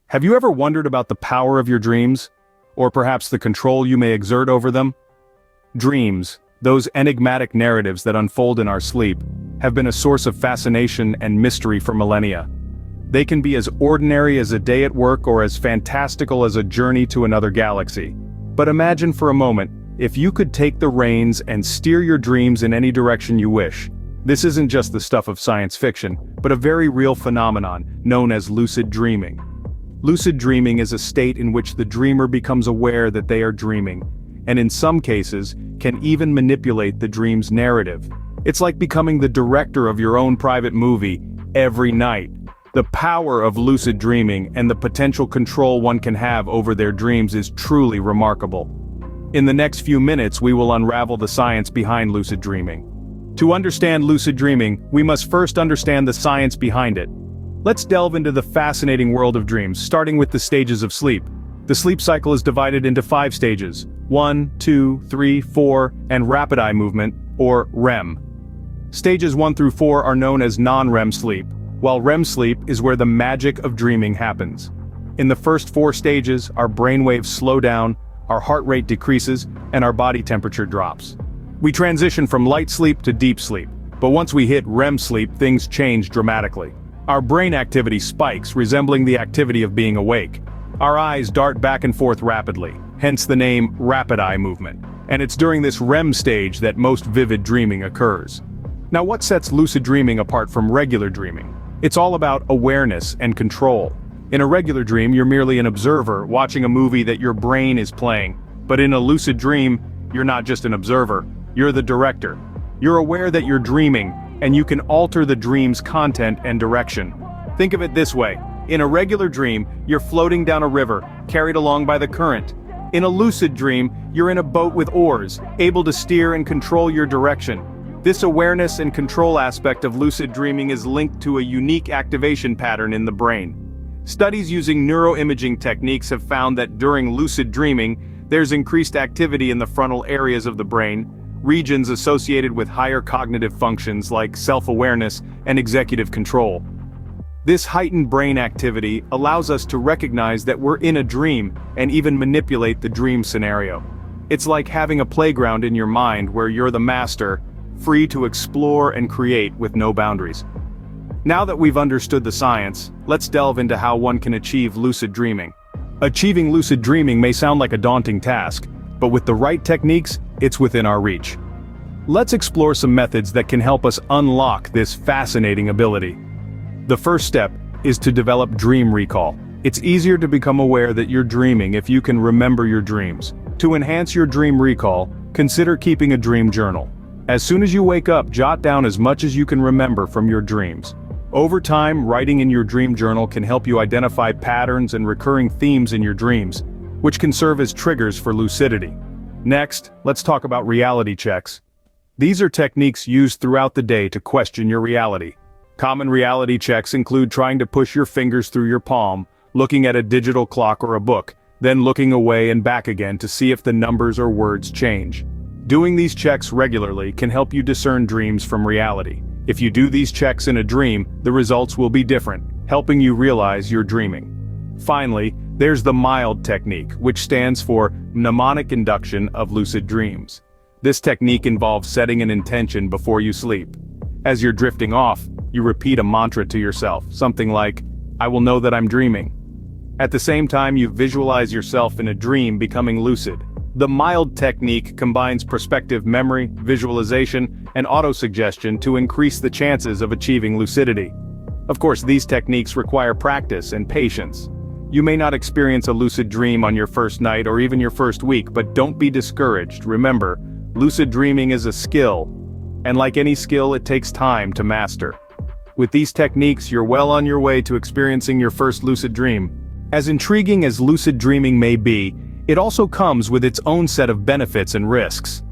Have you ever wondered about the power of your dreams? Or perhaps the control you may exert over them? Dreams, those enigmatic narratives that unfold in our sleep, have been a source of fascination and mystery for millennia. They can be as ordinary as a day at work or as fantastical as a journey to another galaxy. But imagine for a moment, if you could take the reins and steer your dreams in any direction you wish. This isn't just the stuff of science fiction, but a very real phenomenon known as lucid dreaming. Lucid dreaming is a state in which the dreamer becomes aware that they are dreaming, and in some cases, can even manipulate the dream's narrative. It's like becoming the director of your own private movie, every night. The power of lucid dreaming and the potential control one can have over their dreams is truly remarkable. In the next few minutes we will unravel the science behind lucid dreaming. To understand lucid dreaming, we must first understand the science behind it. Let's delve into the fascinating world of dreams, starting with the stages of sleep. The sleep cycle is divided into 5 stages: 1, 2, 3, 4, and rapid eye movement, or REM. Stages 1 through 4 are known as non-REM sleep, while REM sleep is where the magic of dreaming happens. In the first 4 stages, our brainwaves slow down, our heart rate decreases, and our body temperature drops. We transition from light sleep to deep sleep, but once we hit REM sleep, things change dramatically. Our brain activity spikes, resembling the activity of being awake. Our eyes dart back and forth rapidly, hence the name rapid eye movement. And it's during this REM stage that most vivid dreaming occurs. Now, what sets lucid dreaming apart from regular dreaming? It's all about awareness and control. In a regular dream, you're merely an observer watching a movie that your brain is playing. But in a lucid dream, you're not just an observer, you're the director. You're aware that you're dreaming, and you can alter the dream's content and direction. Think of it this way. In a regular dream, you're floating down a river, carried along by the current. In a lucid dream, you're in a boat with oars, able to steer and control your direction. This awareness and control aspect of lucid dreaming is linked to a unique activation pattern in the brain. Studies using neuroimaging techniques have found that during lucid dreaming, there's increased activity in the frontal areas of the brain, regions associated with higher cognitive functions like self-awareness and executive control. This heightened brain activity allows us to recognize that we're in a dream and even manipulate the dream scenario. It's like having a playground in your mind where you're the master, free to explore and create with no boundaries. Now that we've understood the science, let's delve into how one can achieve lucid dreaming. Achieving lucid dreaming may sound like a daunting task, but with the right techniques, it's within our reach. Let's explore some methods that can help us unlock this fascinating ability. The first step is to develop dream recall. It's easier to become aware that you're dreaming if you can remember your dreams. To enhance your dream recall, consider keeping a dream journal. As soon as you wake up, jot down as much as you can remember from your dreams. Over time, writing in your dream journal can help you identify patterns and recurring themes in your dreams, which can serve as triggers for lucidity. Next, let's talk about reality checks. These are techniques used throughout the day to question your reality. Common reality checks include trying to push your fingers through your palm, looking at a digital clock or a book, then looking away and back again to see if the numbers or words change. Doing these checks regularly can help you discern dreams from reality. If you do these checks in a dream, the results will be different, helping you realize you're dreaming. Finally, there's the MILD technique, which stands for mnemonic induction of lucid dreams. This technique involves setting an intention before you sleep. As you're drifting off, you repeat a mantra to yourself, something like, "I will know that I'm dreaming." At the same time, you visualize yourself in a dream becoming lucid. The MILD technique combines prospective memory, visualization, and autosuggestion to increase the chances of achieving lucidity. Of course, these techniques require practice and patience. You may not experience a lucid dream on your first night or even your first week, but don't be discouraged. Remember, lucid dreaming is a skill, and like any skill, it takes time to master. With these techniques, you're well on your way to experiencing your first lucid dream. As intriguing as lucid dreaming may be, it also comes with its own set of benefits and risks.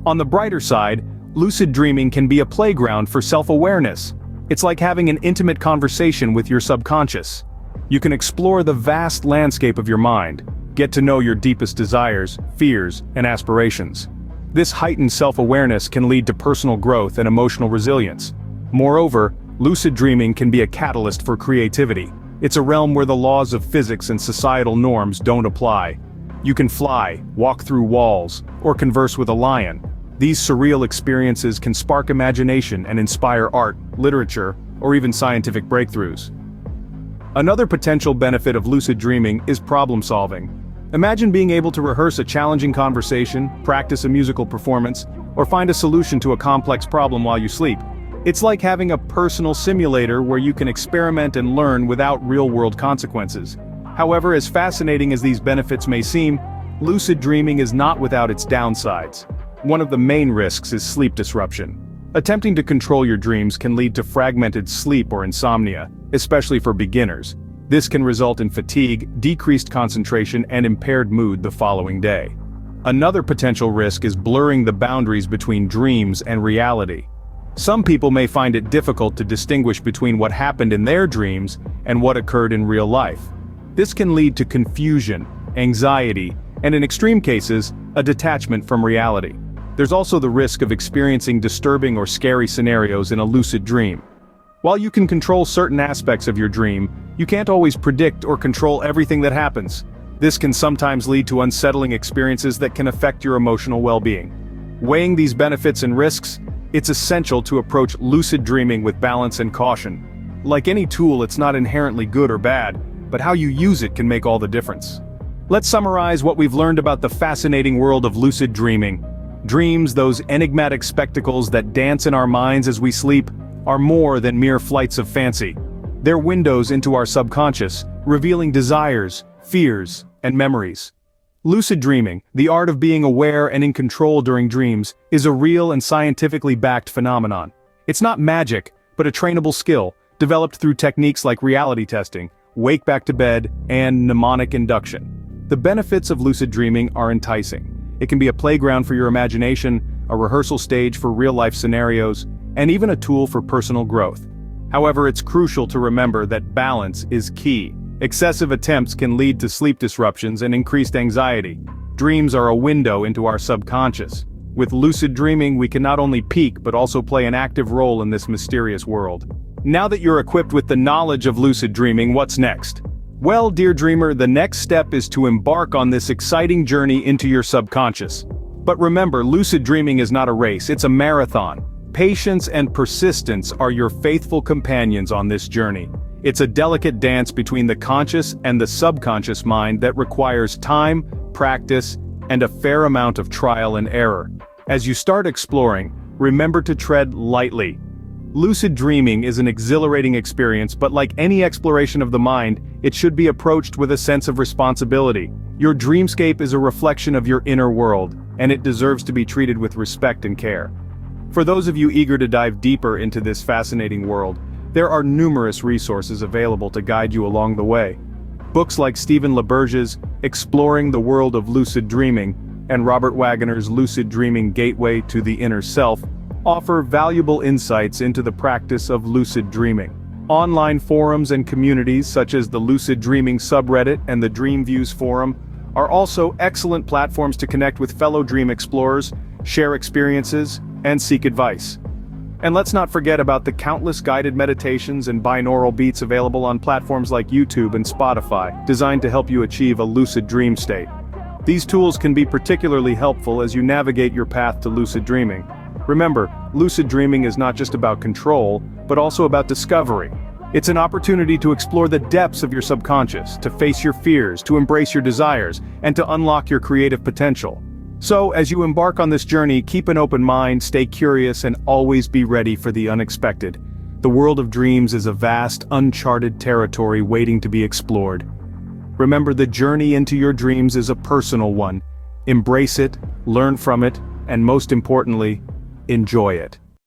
On the brighter side, lucid dreaming can be a playground for self-awareness. It's like having an intimate conversation with your subconscious. You can explore the vast landscape of your mind, get to know your deepest desires, fears, and aspirations. This heightened self-awareness can lead to personal growth and emotional resilience. Moreover, lucid dreaming can be a catalyst for creativity. It's a realm where the laws of physics and societal norms don't apply. You can fly, walk through walls, or converse with a lion. These surreal experiences can spark imagination and inspire art, literature, or even scientific breakthroughs. Another potential benefit of lucid dreaming is problem solving. Imagine being able to rehearse a challenging conversation, practice a musical performance, or find a solution to a complex problem while you sleep. It's like having a personal simulator where you can experiment and learn without real-world consequences. However, as fascinating as these benefits may seem, lucid dreaming is not without its downsides. One of the main risks is sleep disruption. Attempting to control your dreams can lead to fragmented sleep or insomnia, especially for beginners. This can result in fatigue, decreased concentration, and impaired mood the following day. Another potential risk is blurring the boundaries between dreams and reality. Some people may find it difficult to distinguish between what happened in their dreams and what occurred in real life. This can lead to confusion, anxiety, and in extreme cases, a detachment from reality. There's also the risk of experiencing disturbing or scary scenarios in a lucid dream. While you can control certain aspects of your dream, you can't always predict or control everything that happens. This can sometimes lead to unsettling experiences that can affect your emotional well-being. Weighing these benefits and risks, it's essential to approach lucid dreaming with balance and caution. Like any tool, it's not inherently good or bad, but how you use it can make all the difference. Let's summarize what we've learned about the fascinating world of lucid dreaming. Dreams, those enigmatic spectacles that dance in our minds as we sleep, are more than mere flights of fancy. They're windows into our subconscious, revealing desires, fears, and memories. Lucid dreaming, the art of being aware and in control during dreams, is a real and scientifically backed phenomenon. It's not magic, but a trainable skill, developed through techniques like reality testing, wake back to bed, and mnemonic induction. The benefits of lucid dreaming are enticing. It can be a playground for your imagination, a rehearsal stage for real-life scenarios, and even a tool for personal growth. However, it's crucial to remember that balance is key. Excessive attempts can lead to sleep disruptions and increased anxiety. Dreams are a window into our subconscious. With lucid dreaming, we can not only peek but also play an active role in this mysterious world. Now that you're equipped with the knowledge of lucid dreaming, what's next? Well, dear dreamer, the next step is to embark on this exciting journey into your subconscious. But remember, lucid dreaming is not a race, it's a marathon. Patience and persistence are your faithful companions on this journey. It's a delicate dance between the conscious and the subconscious mind that requires time, practice, and a fair amount of trial and error. As you start exploring, remember to tread lightly. Lucid dreaming is an exhilarating experience, but like any exploration of the mind, it should be approached with a sense of responsibility. Your dreamscape is a reflection of your inner world, and it deserves to be treated with respect and care. For those of you eager to dive deeper into this fascinating world, there are numerous resources available to guide you along the way. Books like Stephen LaBerge's Exploring the World of Lucid Dreaming and Robert Waggoner's Lucid Dreaming Gateway to the Inner Self offer valuable insights into the practice of lucid dreaming. Online forums and communities such as the Lucid Dreaming subreddit and the Dream Views forum are also excellent platforms to connect with fellow dream explorers, share experiences, and seek advice. And let's not forget about the countless guided meditations and binaural beats available on platforms like YouTube and Spotify, designed to help you achieve a lucid dream state. These tools can be particularly helpful as you navigate your path to lucid dreaming. Remember, lucid dreaming is not just about control, but also about discovery. It's an opportunity to explore the depths of your subconscious, to face your fears, to embrace your desires, and to unlock your creative potential. So, as you embark on this journey, keep an open mind, stay curious, and always be ready for the unexpected. The world of dreams is a vast, uncharted territory waiting to be explored. Remember, the journey into your dreams is a personal one. Embrace it, learn from it, and most importantly, enjoy it.